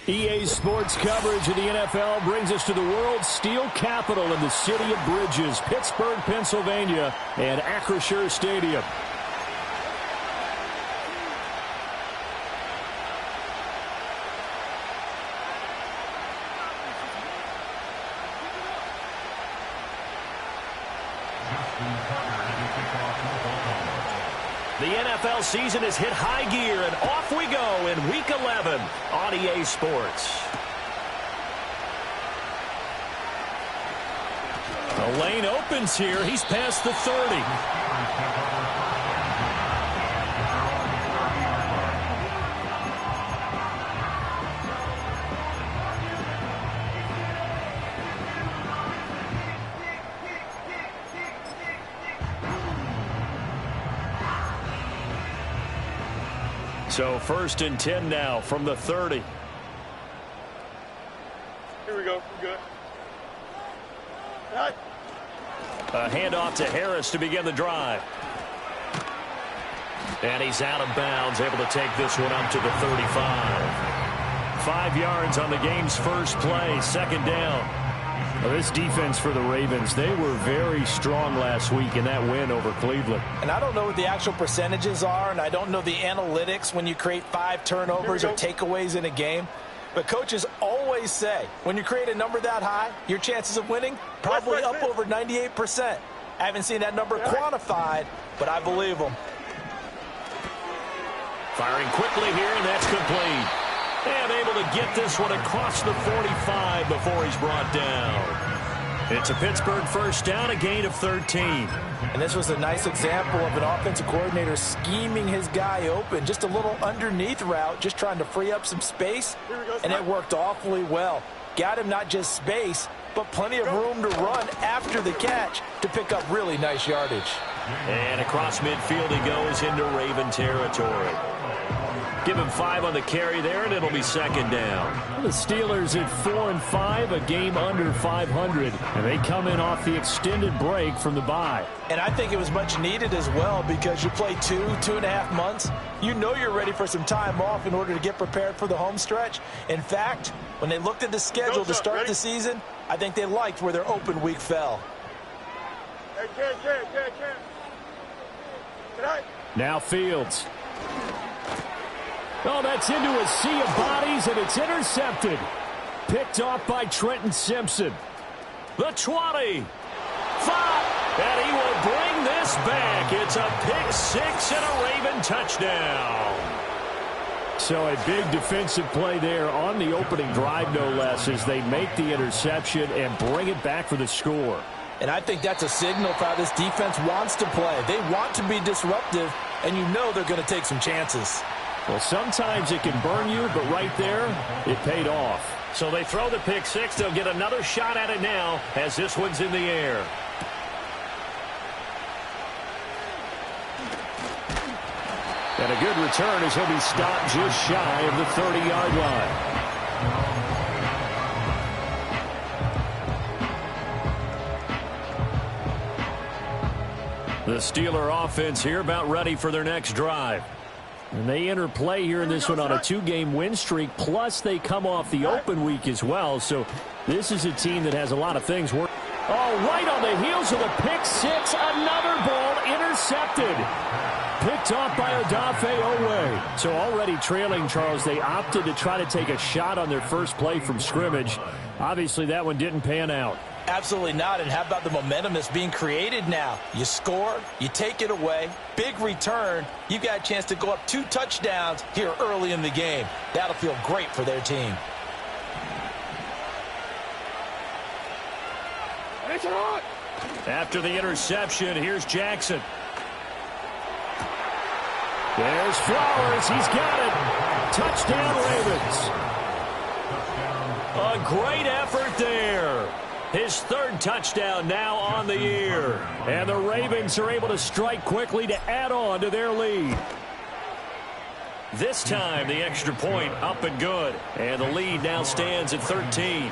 EA Sports coverage of the NFL brings us to the world's steel capital in the city of Bridges, Pittsburgh, Pennsylvania, and Acrisure Stadium. The NFL season has hit high gear, and off we go in Week 11 on EA Sports. The lane opens here. He's past the 30. So 1st and 10 now from the 30. Here we go. We're good. A handoff to Harris to begin the drive. And he's out of bounds, able to take this one up to the 35. 5 yards on the game's first play, 2nd down. Well, this defense for the Ravens, they were very strong last week in that win over Cleveland. And I don't know what the actual percentages are, and I don't know the analytics when you create 5 turnovers or takeaways in a game. But coaches always say, when you create a number that high, your chances of winning probably up over 98%. I haven't seen that number quantified, but I believe them. Firing quickly here, and that's complete. And able to get this one across the 45 before he's brought down. It's a Pittsburgh first down, a gain of 13. And this was a nice example of an offensive coordinator scheming his guy open. Just a little underneath route, just trying to free up some space. And it worked awfully well. Got him not just space, but plenty of room to run after the catch to pick up really nice yardage. And across midfield he goes into Raven territory. Give him 5 on the carry there, and it'll be 2nd down. The Steelers at 4-5, a game under 500, and they come in off the extended break from the bye. And I think it was much needed as well, because you play 2.5 months. You know you're ready for some time off in order to get prepared for the home stretch. In fact, when they looked at the schedule to start the season, I think they liked where their open week fell. Now Fields. Oh, that's into a sea of bodies, and it's intercepted. Picked off by Trenton Simpson. The 20. 5. And he will bring this back. It's a pick 6 and a Raven touchdown. So a big defensive play there on the opening drive, no less, as they make the interception and bring it back for the score. And I think that's a signal for how this defense wants to play. They want to be disruptive, and you know they're going to take some chances. Well, sometimes it can burn you, but right there, it paid off. So they throw the pick 6. They'll get another shot at it now as this one's in the air. And a good return as he'll be stopped just shy of the 30-yard line. The Steeler offense here about ready for their next drive. And they enter play here in this one on a 2-game win streak, plus they come off the open week as well. So this is a team that has a lot of things working. Oh, right on the heels of the pick 6, another ball intercepted. Picked off by Odafe Owe. So already trailing, Charles, they opted to try to take a shot on their first play from scrimmage. Obviously, that one didn't pan out. Absolutely not. And how about the momentum that's being created now? You score, you take it away, big return. You've got a chance to go up 2 touchdowns here early in the game. That'll feel great for their team. After the interception, here's Jackson. There's Flowers. He's got it. Touchdown, Ravens. A great effort there. His 3rd touchdown now on the year. And the Ravens are able to strike quickly to add on to their lead. This time, the extra point up and good. And the lead now stands at 13.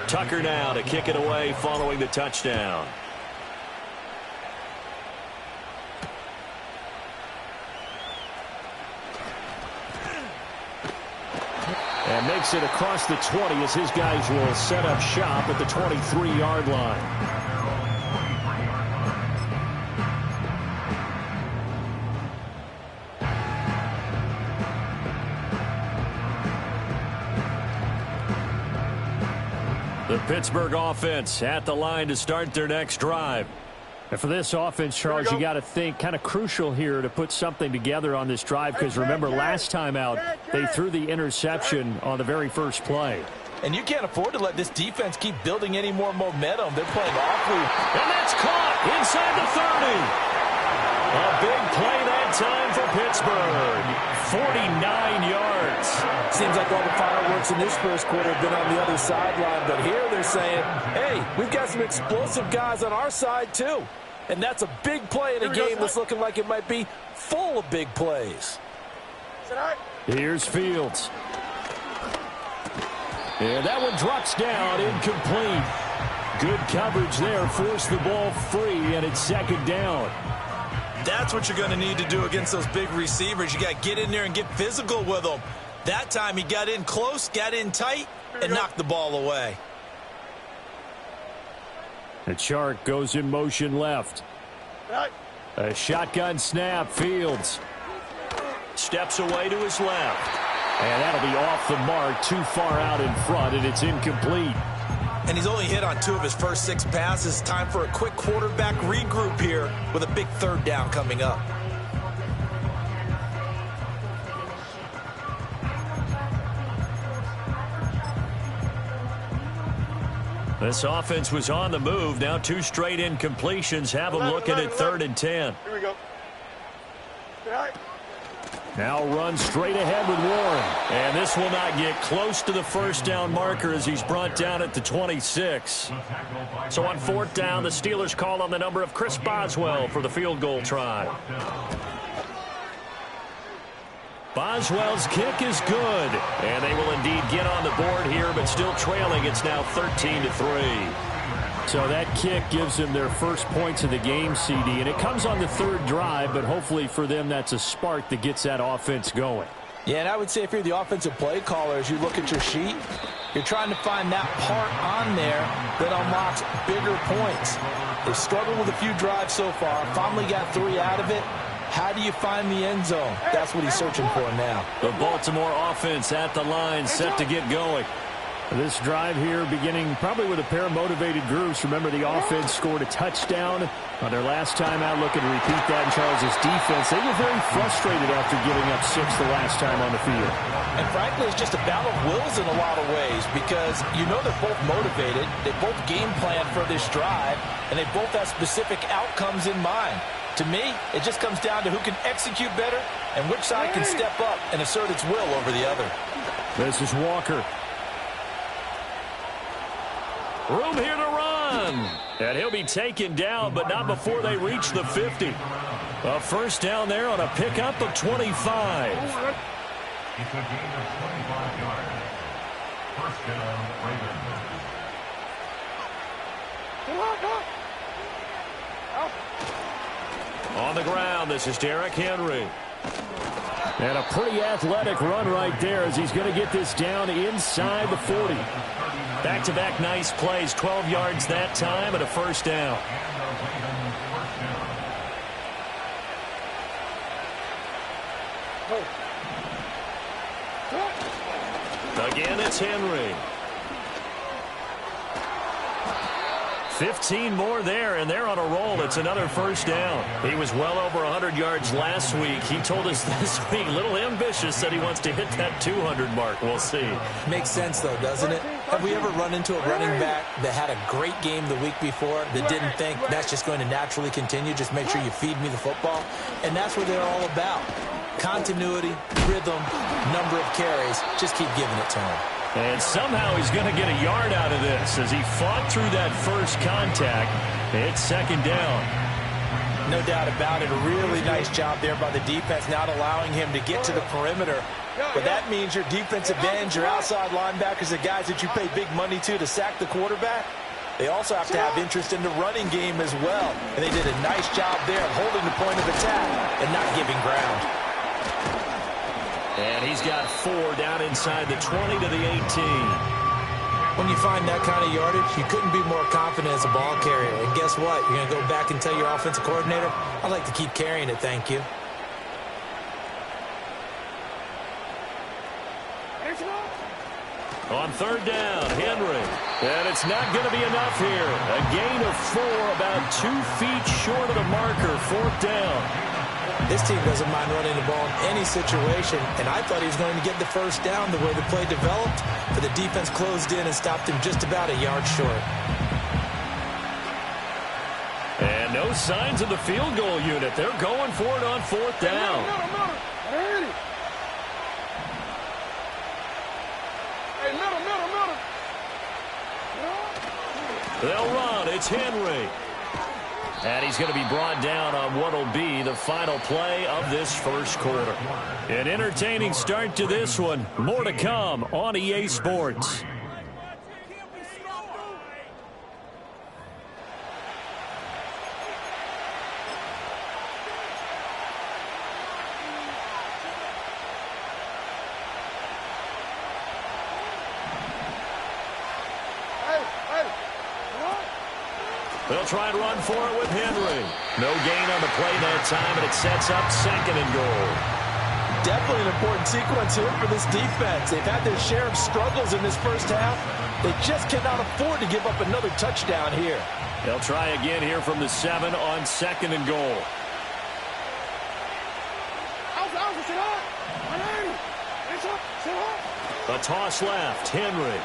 Tucker now to kick it away following the touchdown. And makes it across the 20 as his guys will set up shop at the 23-yard line. The Pittsburgh offense at the line to start their next drive. And for this offense, Charles, you got to think kind of crucial here to put something together on this drive because remember last time out they threw the interception on the very first play. And you can't afford to let this defense keep building any more momentum. They're playing awfully. And that's caught inside the 30. A big play that time for Pittsburgh. 49 yards. Seems like all the fireworks in this first quarter have been on the other sideline, but here they're saying, hey, we've got some explosive guys on our side too. And that's a big play in a game that's looking like it might be full of big plays. Here's Fields. And that one drops down, incomplete. Good coverage there, forced the ball free, and it's second down. That's what you're going to need to do against those big receivers. You got to get in there and get physical with them. That time he got in close, got in tight, and knocked the ball away. The Chark goes in motion left. A shotgun snap, Fields. Steps away to his left. And that'll be off the mark, too far out in front, and it's incomplete. And he's only hit on 2 of his first 6 passes. Time for a quick quarterback regroup here with a big third down coming up. This offense was on the move. Now 2 straight incompletions have them looking at 3rd and 10. Here we go. Now run straight ahead with Warren. And this will not get close to the first down marker as he's brought down at the 26. So on 4th down, the Steelers call on the number of Chris Boswell for the field goal try. Boswell's kick is good. And they will indeed get on the board here, but still trailing. It's now 13-3. So that kick gives them their first points of the game, CD. And it comes on the 3rd drive, but hopefully for them that's a spark that gets that offense going. Yeah, and I would say if you're the offensive play caller, as you look at your sheet, you're trying to find that part on there that unlocks bigger points. They've struggled with a few drives so far. Finally got 3 out of it. How do you find the end zone? That's what he's searching for now. The Baltimore offense at the line, set to get going. This drive here beginning probably with a pair of motivated groups. Remember, the offense scored a touchdown on their last time out. Looking to repeat that in Charles' defense. They were very frustrated after giving up 6 the last time on the field. And frankly, it's just a battle of wills in a lot of ways because you know they're both motivated. They both game plan for this drive, and they both have specific outcomes in mind. To me, it just comes down to who can execute better and which side can step up and assert its will over the other. This is Walker. Room here to run. And he'll be taken down, but not before they reach the 50. A first down there on a pickup of 25. It's a gain of 25 yards. First down, Ravens. On the ground, this is Derrick Henry. And a pretty athletic run right there as he's going to get this down inside the 40. Back-to-back nice plays, 12 yards that time and a first down. Again, it's Henry. 15 more there, and they're on a roll. It's another first down. He was well over 100 yards last week. He told us this week, a little ambitious, said he wants to hit that 200 mark. We'll see. Makes sense, though, doesn't it? Have we ever run into a running back that had a great game the week before that didn't think that's just going to naturally continue? Just make sure you feed me the football. And that's what they're all about. Continuity, rhythm, number of carries. Just keep giving it to him. And somehow he's going to get a yard out of this as he fought through that first contact. It's second down. No doubt about it. A really nice job there by the defense, not allowing him to get to the perimeter. But that means your defensive ends, your outside linebackers, the guys that you pay big money to sack the quarterback, they also have to have interest in the running game as well. And they did a nice job there of holding the point of attack and not giving ground. And he's got 4 down inside the 20 to the 18. When you find that kind of yardage, you couldn't be more confident as a ball carrier. And guess what? You're going to go back and tell your offensive coordinator, I'd like to keep carrying it, thank you. On 3rd down, Henry. And it's not going to be enough here. A gain of 4, about 2 feet short of the marker, 4th down. This team doesn't mind running the ball in any situation, and I thought he was going to get the 1st down the way the play developed, but the defense closed in and stopped him just about a yard short. And no signs of the field goal unit. They're going for it on 4th down. They'll run. It's Henry. And he's going to be brought down on what will be the final play of this first quarter. An entertaining start to this one. More to come on EA Sports. They'll try and run for it with Henry. No gain on the play that time, and it sets up 2nd and goal. Definitely an important sequence here for this defense. They've had their share of struggles in this first half. They just cannot afford to give up another touchdown here. They'll try again here from the 7 on 2nd and goal. A toss left, Henry.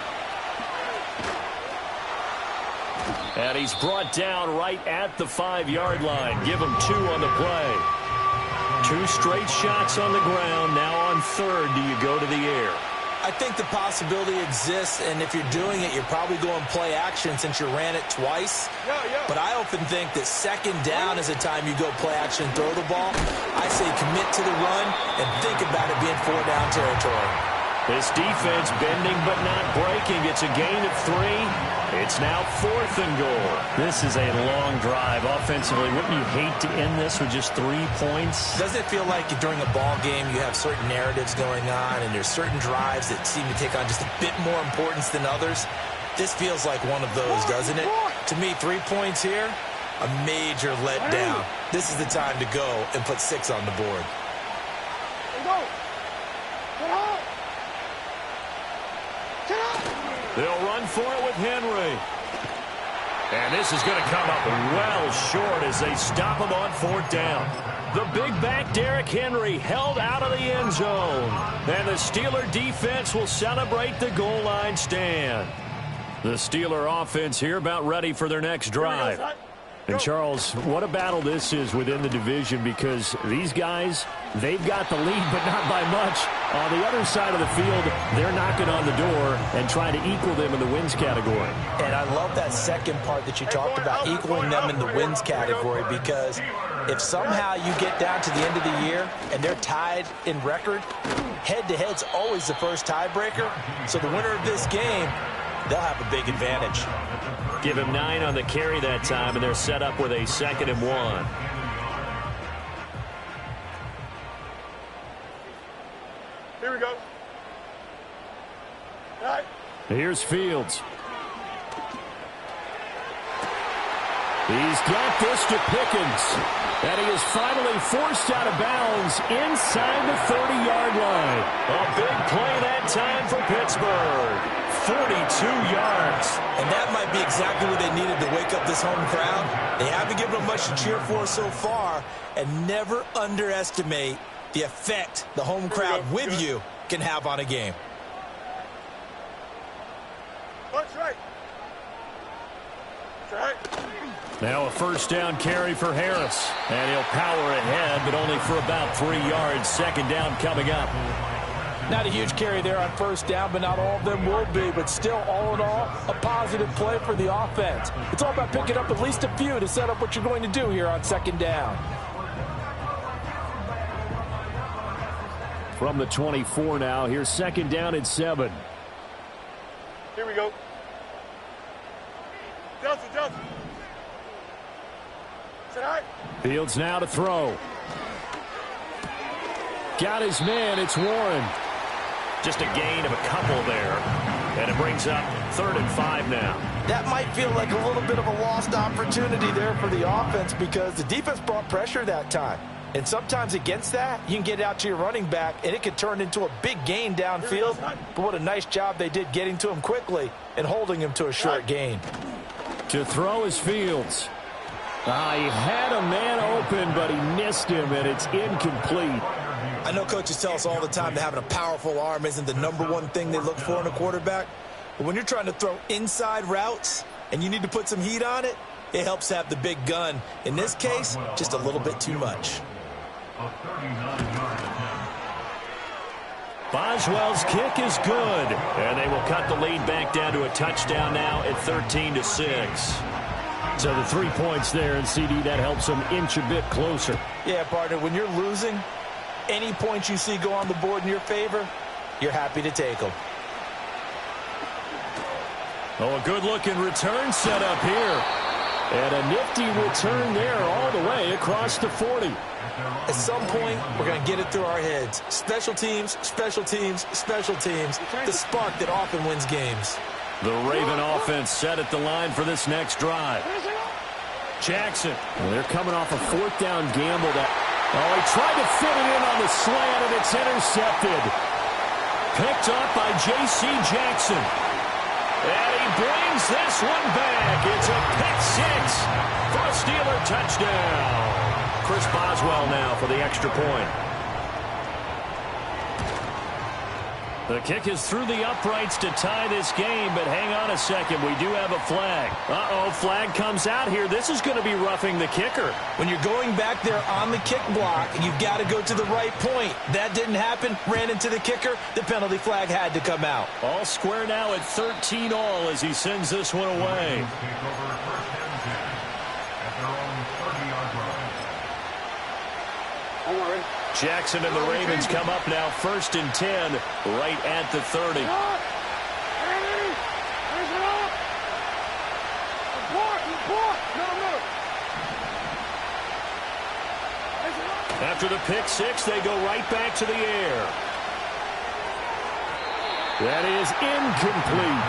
And he's brought down right at the 5-yard line. Give him 2 on the play. 2 straight shots on the ground. Now on 3rd, do you go to the air? I think the possibility exists, and if you're doing it, you're probably going play action since you ran it twice. But I often think that 2nd down is the time you go play action and throw the ball. I say commit to the run and think about it being 4-down territory. This defense bending but not breaking. It's a gain of 3. It's now 4th and goal. This is a long drive offensively. Wouldn't you hate to end this with just 3 points? Doesn't it feel like during a ball game you have certain narratives going on and there's certain drives that seem to take on just a bit more importance than others? This feels like one of those, doesn't it? To me, 3 points here, a major letdown. This is the time to go and put 6 on the board. They'll run for it with Henry. And this is going to come up well short as they stop him on 4th down. The big back Derrick Henry held out of the end zone. And the Steeler defense will celebrate the goal line stand. The Steeler offense here about ready for their next drive. And Charles, what a battle this is within the division, because these guys, they've got the lead, but not by much. On the other side of the field, they're knocking on the door and trying to equal them in the wins category. And I love that second part that you talked about, equaling them in the wins category, because if somehow you get down to the end of the year and they're tied in record, head-to-head's always the first tiebreaker. So the winner of this game, they'll have a big advantage. Give him 9 on the carry that time, and they're set up with a 2nd and 1. Here we go. All right. Here's Fields. He's got this to Pickens. And he is finally forced out of bounds inside the 30-yard line. A big play that time for Pittsburgh. 42 yards. And that might be exactly what they needed to wake up this home crowd. They haven't given them much to cheer for so far. And never underestimate the effect the home crowd with you can have on a game. That's right. That's right. Now a 1st down carry for Harris. And he'll power ahead, but only for about 3 yards. 2nd down coming up. Not a huge carry there on 1st down, but not all of them will be. But still, all in all, a positive play for the offense. It's all about picking up at least a few to set up what you're going to do here on 2nd down. From the 24 now, here's 2nd down and 7. Here we go. Johnson. Sit high. Fields now to throw. Got his man. It's Warren. Just a gain of a couple there. And it brings up 3rd and 5 now. That might feel like a little bit of a lost opportunity there for the offense because the defense brought pressure that time. And sometimes against that, you can get it out to your running back, and it could turn into a big gain downfield. But what a nice job they did getting to him quickly and holding him to a short gain. To throw is Fields. He had a man open, but he missed him, and it's incomplete. I know coaches tell us all the time that having a powerful arm isn't the #1 thing they look for in a quarterback. But when you're trying to throw inside routes and you need to put some heat on it, it helps to have the big gun. In this case, just a little bit too much. A 39-yard attempt. Boswell's kick is good. And they will cut the lead back down to a touchdown now at 13-6. So the 3 points there, and CD, that helps them inch a bit closer. Yeah, partner, when you're losing, any points you see go on the board in your favor, you're happy to take them. Oh, a good-looking return set up here. And a nifty return there all the way across the 40. At some point, we're going to get it through our heads. Special teams, special teams, special teams. The spark that often wins games. The Raven offense set at the line for this next drive. Jackson. Well, they're coming off a 4th down gamble. He tried to fit it in on the slant, and it's intercepted. Picked up by J.C. Jackson. And he brings this one back. It's a pick 6 for a Steeler touchdown. Chris Boswell now for the extra point. The kick is through the uprights to tie this game, but hang on a second. We do have a flag. Flag comes out here. This is going to be roughing the kicker. When you're going back there on the kick block, you've got to go to the right point. That didn't happen. Ran into the kicker. The penalty flag had to come out. All square now at 13 all as he sends this one away. Take over 1st and 10 at their own 30-yard line. Jackson and the Ravens come up now 1st and 10 right at the 30. After the pick 6, they go right back to the air. That is incomplete.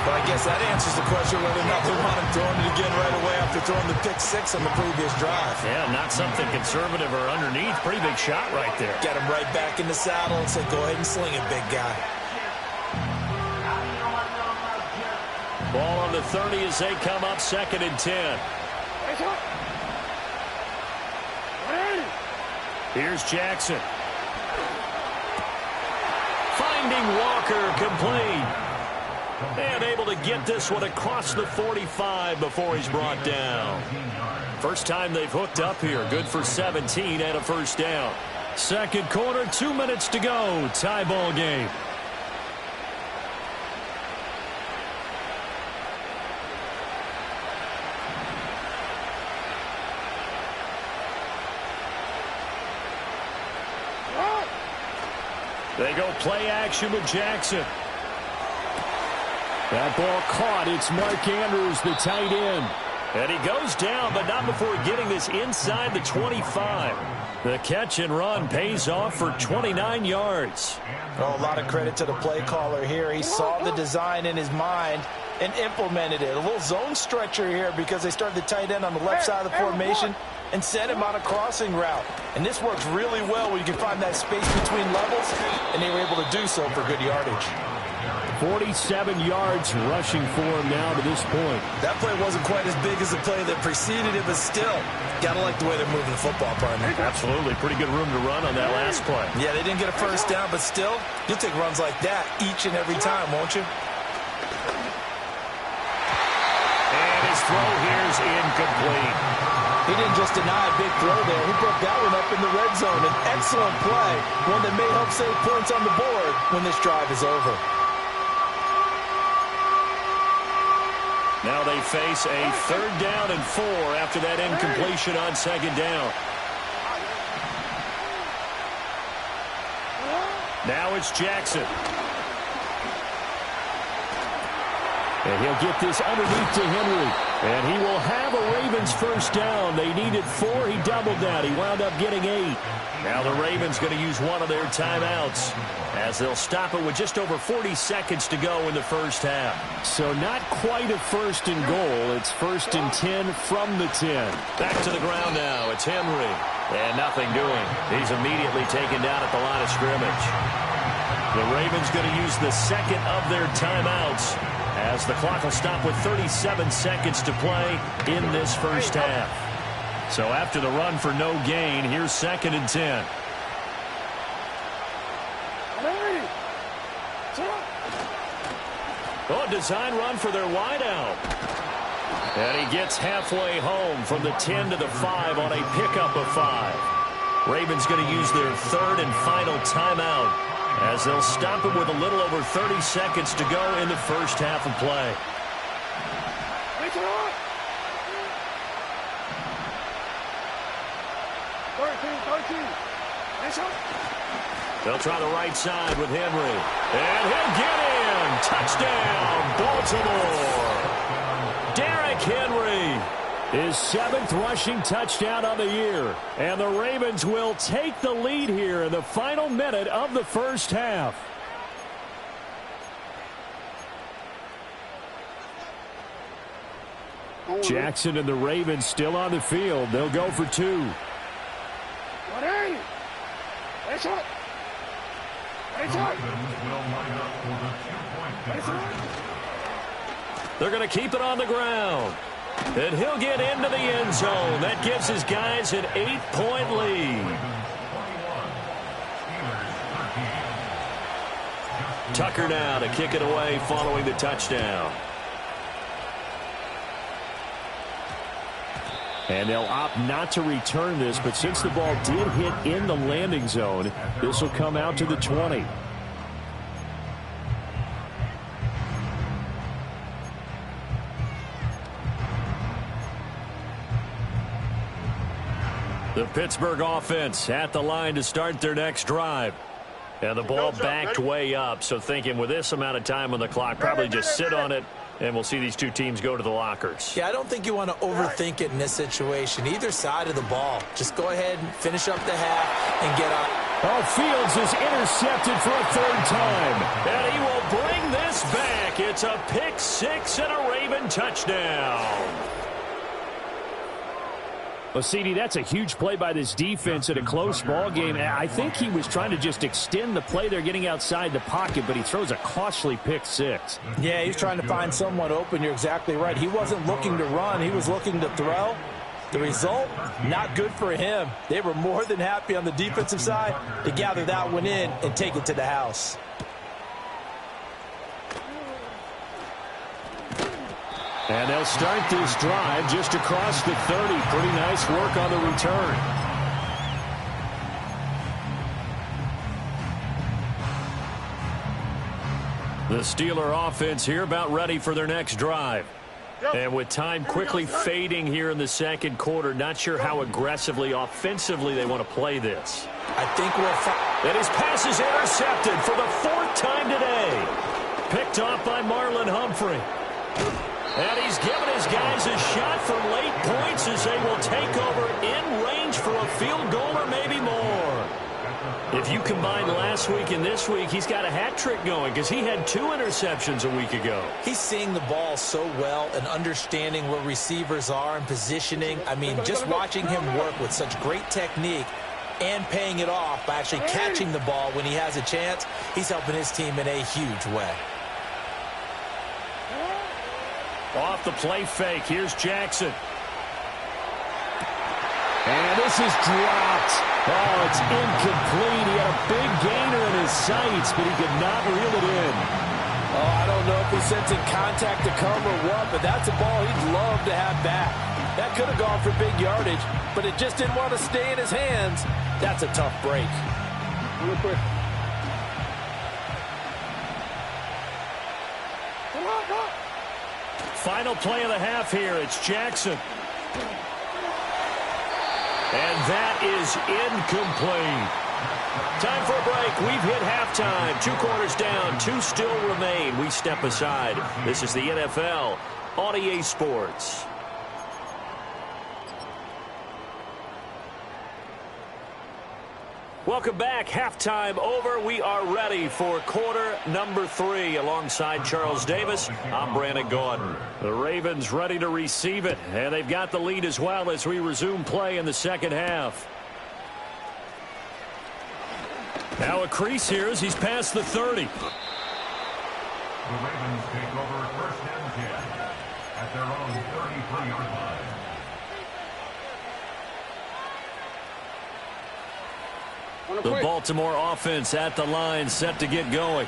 But I guess that answers the question whether or not they want him throwing it again right away after throwing the pick 6 on the previous drive. Yeah, not something conservative or underneath. Pretty big shot right there. Get him right back in the saddle and say, go ahead and sling it, big guy. Ball on the 30 as they come up 2nd and 10. Here's Jackson. Finding Walker complete. And able to get this one across the 45 before he's brought down. First time they've hooked up here. Good for 17 and a 1st down. 2nd quarter, 2 minutes to go. Tie ball game. They go play action with Jackson. That ball caught. It's Mark Andrews, the tight end. And he goes down, but not before getting this inside the 25. The catch and run pays off for 29 yards. Well, a lot of credit to the play caller here. He saw the design in his mind and implemented it. A little zone stretcher here because they started the tight end on the left side of the formation and sent him on a crossing route. And this works really well when you can find that space between levels, and they were able to do so for good yardage. 47 yards rushing for him now to this point. That play wasn't quite as big as the play that preceded it, but still, got to like the way they're moving the football, partner. Absolutely. Pretty good room to run on that last play. Yeah, they didn't get a first down, but still, you'll take runs like that each and every time, won't you? And his throw here is incomplete. He didn't just deny a big throw there. He broke that one up in the red zone. An excellent play, one that may help save points on the board when this drive is over. Now they face a 3rd down and 4 after that incompletion on 2nd down. Now it's Jackson. And he'll get this underneath to Henry. And he will have a Ravens first down. They needed 4. He doubled that. He wound up getting 8. Now the Ravens going to use one of their timeouts as they'll stop it with just over 40 seconds to go in the first half. So not quite a first and goal. It's first and 10 from the 10. Back to the ground now. It's Henry. And nothing doing. He's immediately taken down at the line of scrimmage. The Ravens going to use the second of their timeouts as the clock will stop with 37 seconds to play in this first half. So after the run for no gain, here's second and 10. Oh, design run for their wideout. And he gets halfway home from the 10 to the 5 on a pickup of 5. Ravens going to use their third and final timeout as they'll stop him with a little over 30 seconds to go in the first half of play. They'll try the right side with Henry. And he'll get in. Touchdown, Baltimore. Derrick Henry. His 7th rushing touchdown of the year. And the Ravens will take the lead here in the final minute of the first half. Jackson and the Ravens still on the field. They'll go for 2. They're going to keep it on the ground. And he'll get into the end zone. That gives his guys an 8-point lead. Tucker now to kick it away following the touchdown. And they'll opt not to return this, but since the ball did hit in the landing zone, this will come out to the 20. The Pittsburgh offense at the line to start their next drive. And the ball backed way up, so thinking with this amount of time on the clock, probably just sit on it, and we'll see these two teams go to the lockers. Yeah, I don't think you want to overthink it in this situation. Either side of the ball. Just go ahead and finish up the half and get on. Oh, Fields is intercepted for a 3rd time. And he will bring this back. It's a pick 6 and a Raven touchdown. Well, CD, that's a huge play by this defense in a close ball game. I think he was trying to just extend the play there, getting outside the pocket, but he throws a costly pick 6. Yeah, he's trying to find someone open. You're exactly right. He wasn't looking to run. He was looking to throw. The result, not good for him. They were more than happy on the defensive side to gather that one in and take it to the house. And they'll start this drive just across the 30. Pretty nice work on the return. The Steeler offense here about ready for their next drive. And with time quickly fading here in the second quarter, not sure how aggressively, offensively they want to play this. I think we'll find. And his pass is intercepted for the 4th time today. Picked off by Marlon Humphrey. And he's given his guys a shot for late points as they will take over in range for a field goal or maybe more. If you combine last week and this week, he's got a hat trick going because he had 2 interceptions a week ago. He's seeing the ball so well and understanding where receivers are and positioning. I mean, just watching him work with such great technique and paying it off by actually catching the ball when he has a chance, he's helping his team in a huge way. Off the play fake, here's Jackson. And this is dropped. Oh, it's incomplete. He had a big gainer in his sights, but he could not reel it in. Oh, I don't know if he's sensing contact to come or what, but that's a ball he'd love to have back. That could have gone for big yardage, but it just didn't want to stay in his hands. That's a tough break. Real quick. Final play of the half here. It's Jackson. And that is incomplete. Time for a break. We've hit halftime. 2 quarters down. 2 still remain. We step aside. This is the NFL on EA Sports. Welcome back. Halftime over. We are ready for quarter number 3. Alongside Charles Davis, I'm Brandon Gaudin. The Ravens ready to receive it, and they've got the lead as well as we resume play in the second half. Now a crease here as he's past the 30. The Ravens take over first and 10 at their own 33-yard line. The Baltimore offense at the line, set to get going.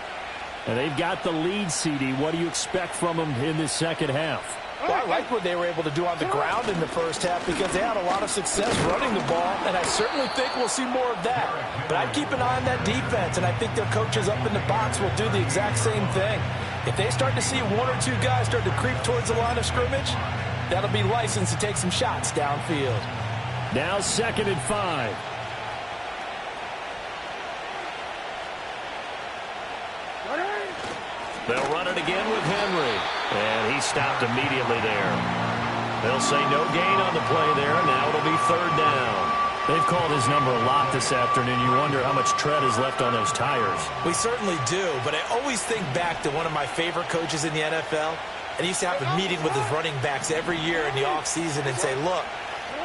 And they've got the lead, CD. What do you expect from them in this second half? Well, I like what they were able to do on the ground in the first half because they had a lot of success running the ball, and I certainly think we'll see more of that. But I'd keep an eye on that defense, and I think their coaches up in the box will do the exact same thing. If they start to see 1 or 2 guys start to creep towards the line of scrimmage, that'll be licensed to take some shots downfield. Now 2nd and 5. They'll run it again with Henry. And he stopped immediately there. They'll say no gain on the play there. Now it'll be 3rd down. They've called his number a lot this afternoon. You wonder how much tread is left on those tires. We certainly do, but I always think back to one of my favorite coaches in the NFL. And he used to have a meeting with his running backs every year in the offseason and say, look,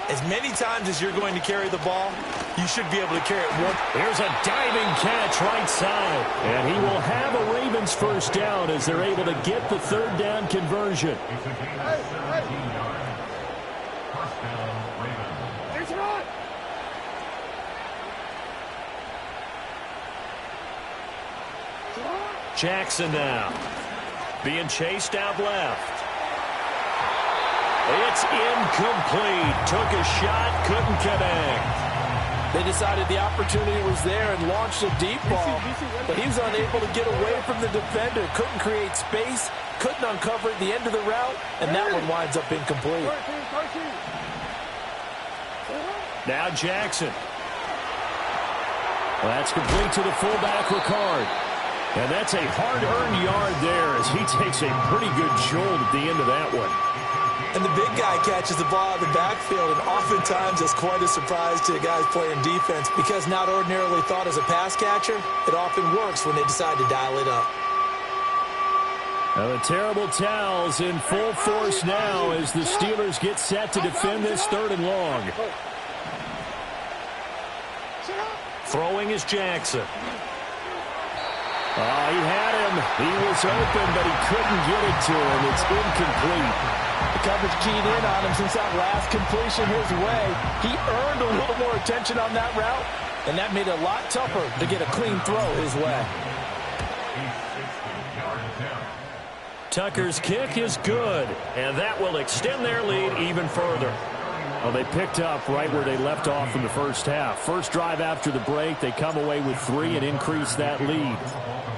as many times as you're going to carry the ball, you should be able to carry it one. Here's a diving catch right side. And he will have a Ravens first down as they're able to get the 3rd down conversion. It's a gain of 17 yards. First down, Ravens. Jackson now. Being chased out left. It's incomplete. Took a shot, couldn't connect. They decided the opportunity was there and launched a deep ball, but he was unable to get away from the defender. Couldn't create space, couldn't uncover at the end of the route, and that one winds up incomplete. Now Jackson. Well, that's complete to the fullback, Ricard. And that's a hard-earned yard there as he takes a pretty good jolt at the end of that one. And the big guy catches the ball out of the backfield, and oftentimes it's quite a surprise to the guys playing defense because not ordinarily thought as a pass catcher, it often works when they decide to dial it up. Now the terrible towels in full force now as the Steelers get set to defend this 3rd and long. Throwing is Jackson. He had him. He was open, but he couldn't get it to him. It's incomplete. The coverage keyed in on him since that last completion his way. He earned a little more attention on that route, and that made it a lot tougher to get a clean throw his way. Tucker's kick is good, and that will extend their lead even further. Well, they picked up right where they left off in the first half. First drive after the break, they come away with 3 and increase that lead.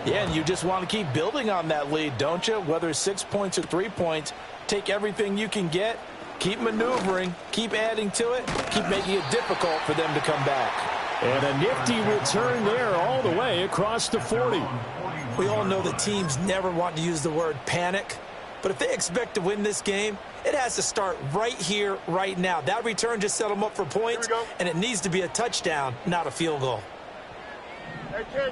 Yeah, and you just want to keep building on that lead, don't you? Whether it's 6 points or 3 points, take everything you can get, keep maneuvering, keep adding to it, keep making it difficult for them to come back. And a nifty return there all the way across the 40. We all know that teams never want to use the word panic, but if they expect to win this game, it has to start right here, right now. That return just set them up for points, and it needs to be a touchdown, not a field goal. Hey, Ken.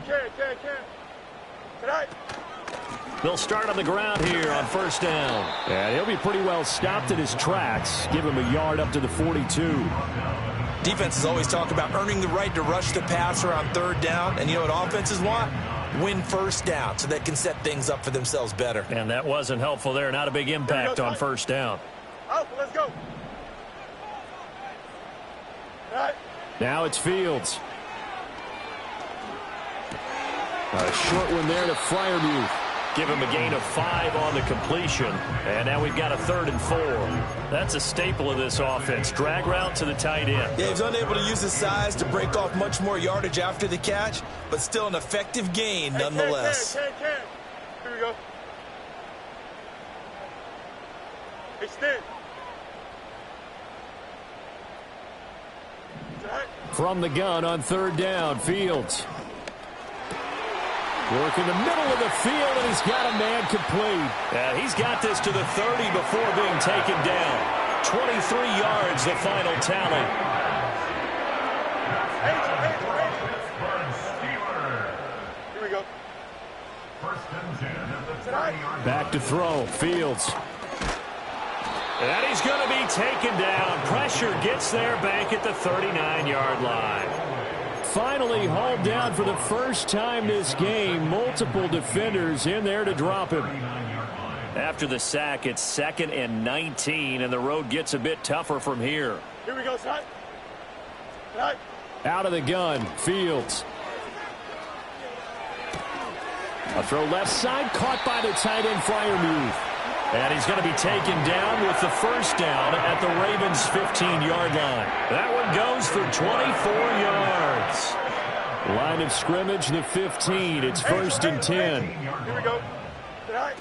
They'll start on the ground here on first down. Yeah, he'll be pretty well stopped in his tracks. Give him a yard up to the 42. Defenses always talk about earning the right to rush the passer on 3rd down, and you know what offenses want? Win first down so they can set things up for themselves better. And that wasn't helpful there. Not a big impact on first down. Let's go. Now it's Fields. A short one there to Freiermuth. Give him a gain of 5 on the completion. And now we've got a 3rd and 4. That's a staple of this offense. Drag route to the tight end. Yeah, he's unable to use his size to break off much more yardage after the catch, but still an effective gain nonetheless. Ken. Here we go. Extend. From the gun on third down, Fields. Work in the middle of the field, and he's got a man complete. Yeah, he's got this to the 30 before being taken down. 23 yards, the final tally. Here we go. First and 10 at the 30-yard Back to throw, Fields. And he's going to be taken down. Pressure gets there back at the 39-yard line. Finally hauled down for the first time this game. Multiple defenders in there to drop him. After the sack, it's 2nd and 19, and the road gets a bit tougher from here. Here we go, son. Tonight. Out of the gun, Fields. A throw left side, caught by the tight end, Freiermuth. And he's going to be taken down with the first down at the Ravens' 15-yard line. That one goes for 24 yards. Line of scrimmage, the 15. It's 1st and 10. Here we go. Tonight.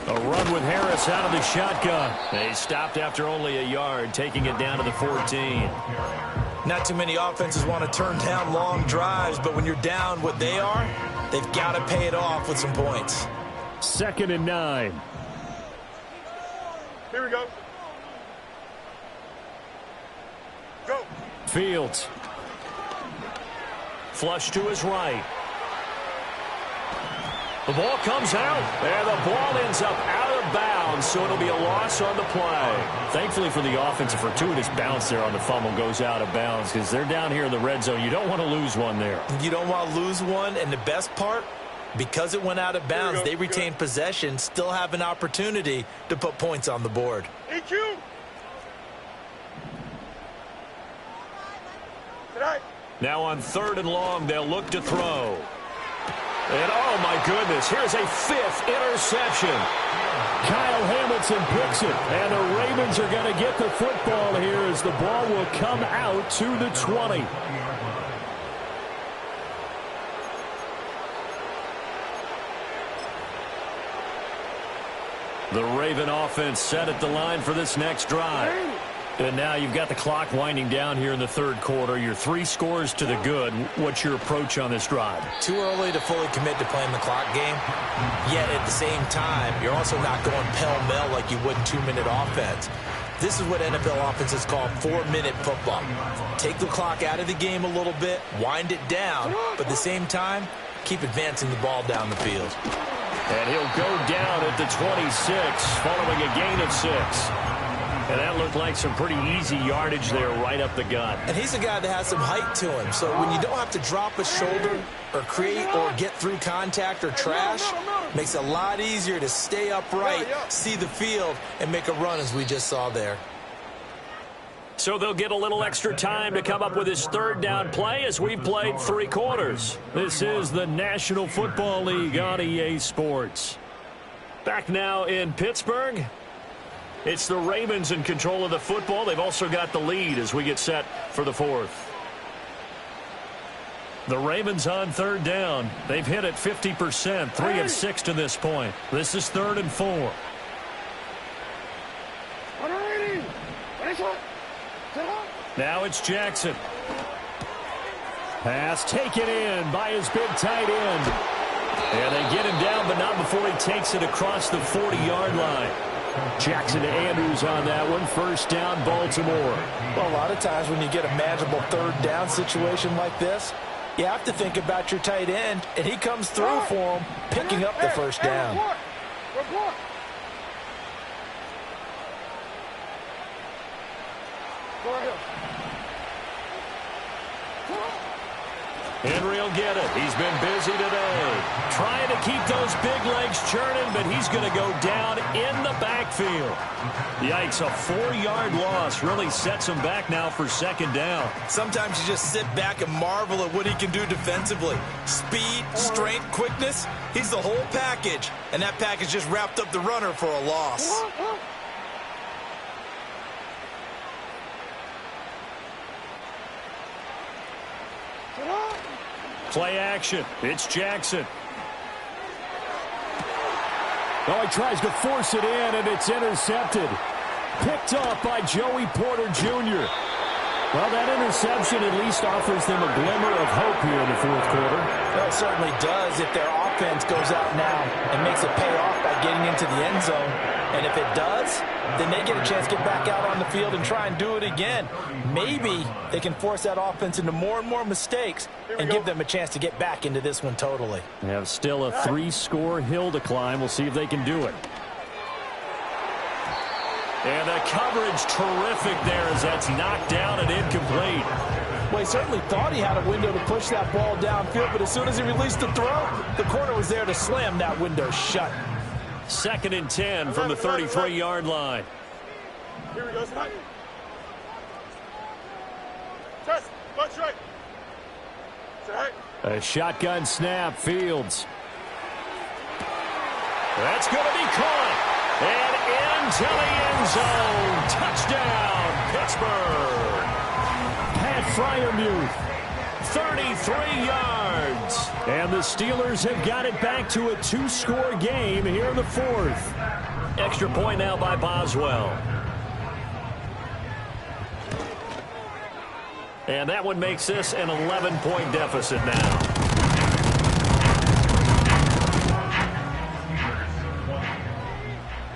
A run with Harris out of the shotgun. They stopped after only a yard, taking it down to the 14. Not too many offenses want to turn down long drives, but when you're down what they are, they've got to pay it off with some points. 2nd and 9. Here we go. Go. Fields. Flush to his right. The ball comes out, and the ball ends up out of bounds, so it'll be a loss on the play. Thankfully for the offense, a fortuitous bounce there on the fumble goes out of bounds because they're down here in the red zone. You don't want to lose one there. You don't want to lose one, and the best part, because it went out of bounds, they retained possession, still have an opportunity to put points on the board. EQ. Tonight. Now on 3rd and long, they'll look to throw. And oh my goodness, here's a 5th interception. Kyle Hamilton picks it, and the Ravens are going to get the football here as the ball will come out to the 20. The Raven offense set at the line for this next drive. And now you've got the clock winding down here in the 3rd quarter. You're 3 scores to the good. What's your approach on this drive? Too early to fully commit to playing the clock game. Yet at the same time, you're also not going pell-mell like you would in 2-minute offense. This is what NFL offenses call 4-minute football. Take the clock out of the game a little bit, wind it down, but at the same time, keep advancing the ball down the field. And he'll go down at the 26 following a gain of 6. And that looked like some pretty easy yardage there right up the gut. And he's a guy that has some height to him. So when you don't have to drop a shoulder or create or get through contact or trash, makes it a lot easier to stay upright, see the field, and make a run as we just saw there. So they'll get a little extra time to come up with his 3rd down play as we've played 3 quarters. This is the National Football League on EA Sports. Back now in Pittsburgh. It's the Ravens in control of the football. They've also got the lead as we get set for the 4th. The Ravens on 3rd down. They've hit it 50%, 3 of 6 to this point. This is 3rd and 4. Now it's Jackson. Pass taken in by his big tight end. And they get him down, but not before he takes it across the 40-yard line. Jackson to Andrews on that one. 1st down, Baltimore. Well, a lot of times when you get a manageable 3rd down situation like this, you have to think about your tight end, and he comes through for him, picking up the 1st down. Henry will get it. He's been busy today. Trying to keep those big legs churning, but he's going to go down in the backfield. Yikes, a 4-yard loss really sets him back now for 2nd down. Sometimes you just sit back and marvel at what he can do defensively. Speed, strength, quickness, he's the whole package. And that package just wrapped up the runner for a loss. Play action. It's Jackson. Oh, he tries to force it in, and it's intercepted. Picked off by Joey Porter Jr. Well, that interception at least offers them a glimmer of hope here in the fourth quarter. Well, it certainly does if their offense goes out now and makes it pay off by getting into the end zone. And if it does, then they get a chance to get back out on the field and try and do it again. Maybe they can force that offense into more and more mistakes and give them a chance to get back into this one totally. They have still a 3-score hill to climb. We'll see if they can do it. And the coverage terrific there as that's knocked down and incomplete. Well, he certainly thought he had a window to push that ball downfield, but as soon as he released the throw, the corner was there to slam that window shut. 2nd and 10 from the 33-yard line. Here we go, Scott. Test, bunch right. Set. A shotgun snap, Fields. That's going to be caught. And into the end zone. Touchdown, Pittsburgh. Pat Freiermuth, 33 yards. And the Steelers have got it back to a 2-score game here in the fourth. Extra point now by Boswell. And that one makes this an 11-point deficit now.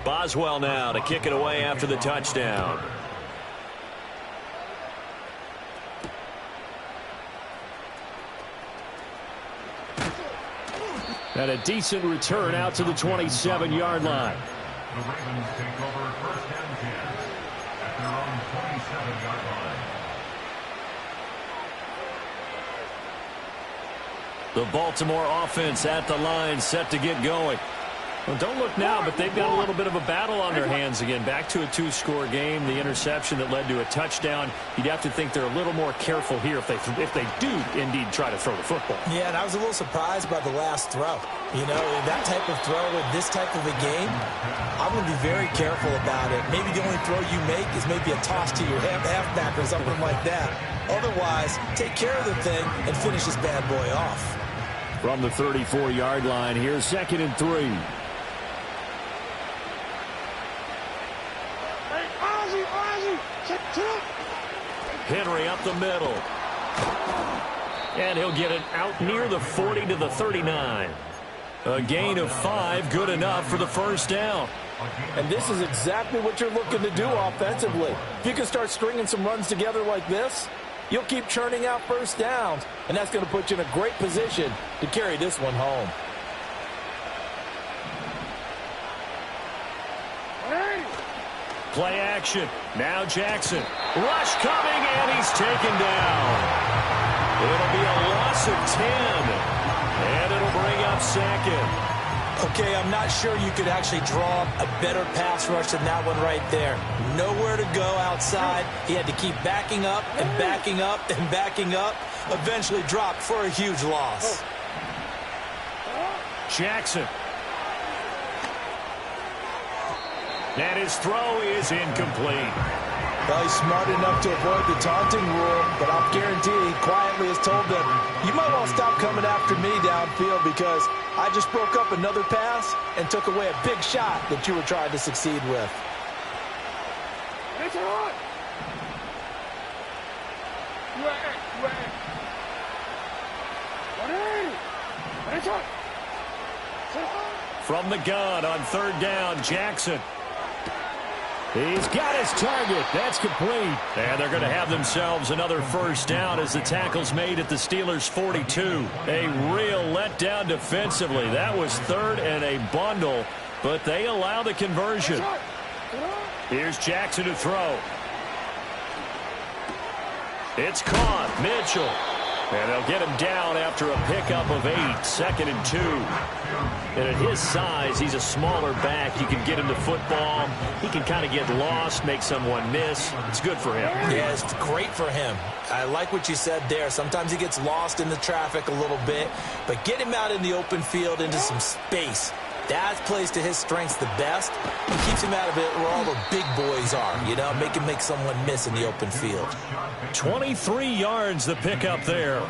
Boswell now to kick it away after the touchdown. And a decent return out to the 27-yard line. The Ravens take over 1st and 10 at their own 27-yard line. The Baltimore offense at the line, set to get going. Well, don't look now, but they've got a little bit of a battle on their hands again. Back to a 2-score game. The interception that led to a touchdown. You'd have to think they're a little more careful here if they do indeed try to throw the football. Yeah, and I was a little surprised by the last throw. You know, that type of throw in this type of a game, I'm going to be very careful about it. Maybe the only throw you make is maybe a toss to your halfback or something like that. Otherwise, take care of the thing and finish this bad boy off. From the 34-yard line, here's 2nd and 3. Henry up the middle. And he'll get it out near the 40 to the 39. A gain of 5, good enough for the first down. And this is exactly what you're looking to do offensively. If you can start stringing some runs together like this, you'll keep churning out first downs, and that's going to put you in a great position to carry this one home. Play action. Now Jackson. Rush coming, and he's taken down. It'll be a loss of 10. And it'll bring up 2nd. Okay, I'm not sure you could actually draw a better pass rush than that one right there. Nowhere to go outside. He had to keep backing up and backing up and backing up. Eventually dropped for a huge loss. Jackson. And his throw is incomplete. Well, he's smart enough to avoid the taunting rule, but I'll guarantee he quietly has told them, you might want to stop coming after me downfield because I just broke up another pass and took away a big shot that you were trying to succeed with. From the gun on 3rd down, Jackson. He's got his target. That's complete. And they're going to have themselves another first down as the tackle's made at the Steelers' 42. A real letdown defensively. That was 3rd and a bundle, but they allow the conversion. Here's Jackson to throw. It's caught. Mitchell. And they'll get him down after a pickup of 8. 2nd and 2. And at his size, he's a smaller back. You can get him the football. He can kind of get lost, make someone miss. It's good for him. Yeah, it's great for him. I like what you said there. Sometimes he gets lost in the traffic a little bit. But get him out in the open field into some space. That plays to his strengths the best. He keeps him out of it where all the big boys are, you know, make him make someone miss in the open field. 23 yards the pickup there.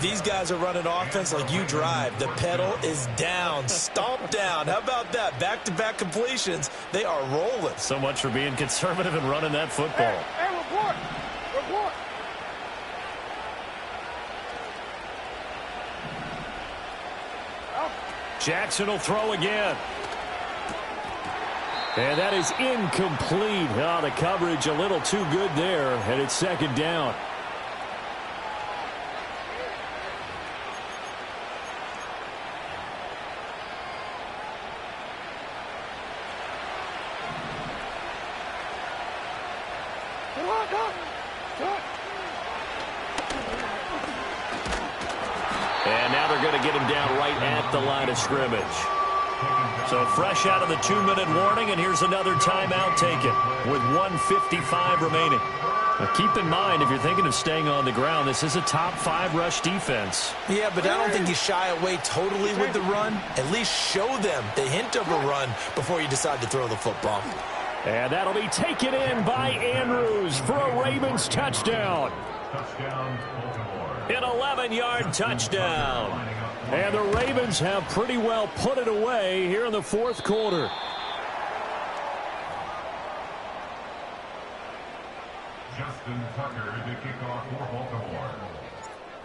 These guys are running offense like you drive. The pedal is down, stomp down. How about that? Back-to-back completions. They are rolling. So much for being conservative and running that football. Hey, report! Report! Jackson will throw again. And that is incomplete. Oh, the coverage a little too good there, and it's second down. And now they're going to get him down right at the line of scrimmage. So fresh out of the 2-minute warning, and here's another timeout taken with 1:55 remaining. Now keep in mind, if you're thinking of staying on the ground, this is a top 5 rush defense. Yeah, but I don't think you shy away totally with the run. At least show them the hint of a run before you decide to throw the football. And that'll be taken in by Andrews for a Ravens touchdown. An 11-yard touchdown. And the Ravens have pretty well put it away here in the fourth quarter. Justin Tucker to kick off for Baltimore.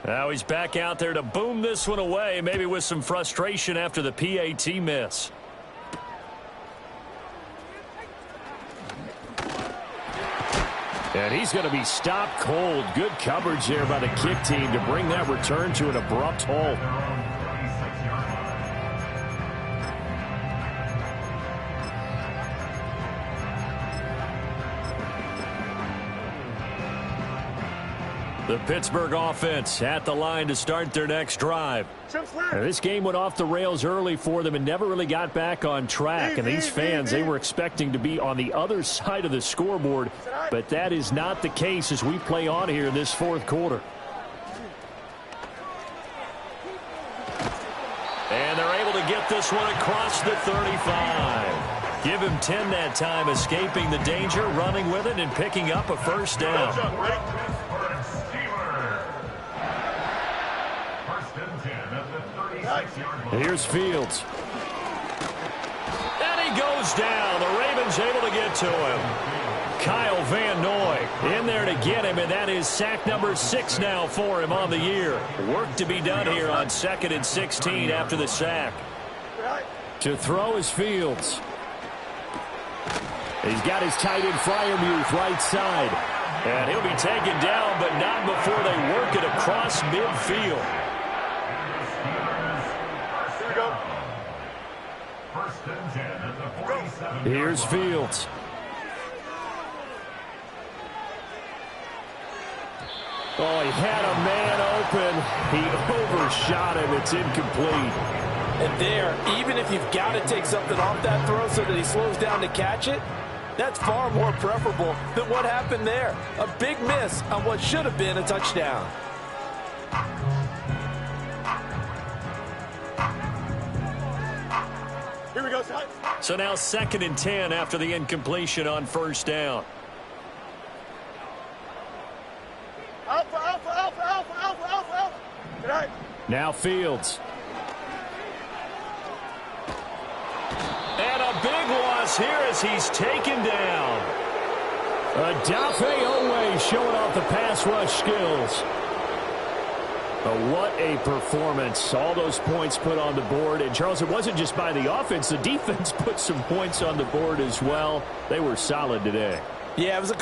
Now he's back out there to boom this one away, maybe with some frustration after the PAT miss. And he's going to be stopped cold. Good coverage there by the kick team to bring that return to an abrupt halt. The Pittsburgh offense at the line to start their next drive. Now, this game went off the rails early for them and never really got back on track. And these fans, they were expecting to be on the other side of the scoreboard. But that is not the case as we play on here in this fourth quarter. And they're able to get this one across the 35. Give him 10 that time, escaping the danger, running with it, and picking up a first down. Here's Fields. And he goes down. The Ravens able to get to him. Kyle Van Noy in there to get him, and that is sack number 6 now for him on the year. Work to be done here on 2nd and 16 after the sack. To throw is Fields. He's got his tight end Freiermuth right side. And he'll be taken down, but not before they work it across midfield. Here's Fields. Oh, he had a man open. He overshot him. It's incomplete. And there, even if you've got to take something off that throw so that he slows down to catch it, that's far more preferable than what happened there. A big miss on what should have been a touchdown. Here we go, son. So now 2nd and 10 after the incompletion on first down. Alpha, alpha, alpha, alpha, alpha, alpha, alpha. Good night. Now Fields. And a big loss here as he's taken down. Adafe Owe showing off the pass rush skills. But what a performance. All those points put on the board. And, Charles, it wasn't just by the offense. The defense put some points on the board as well. They were solid today. Yeah, it was a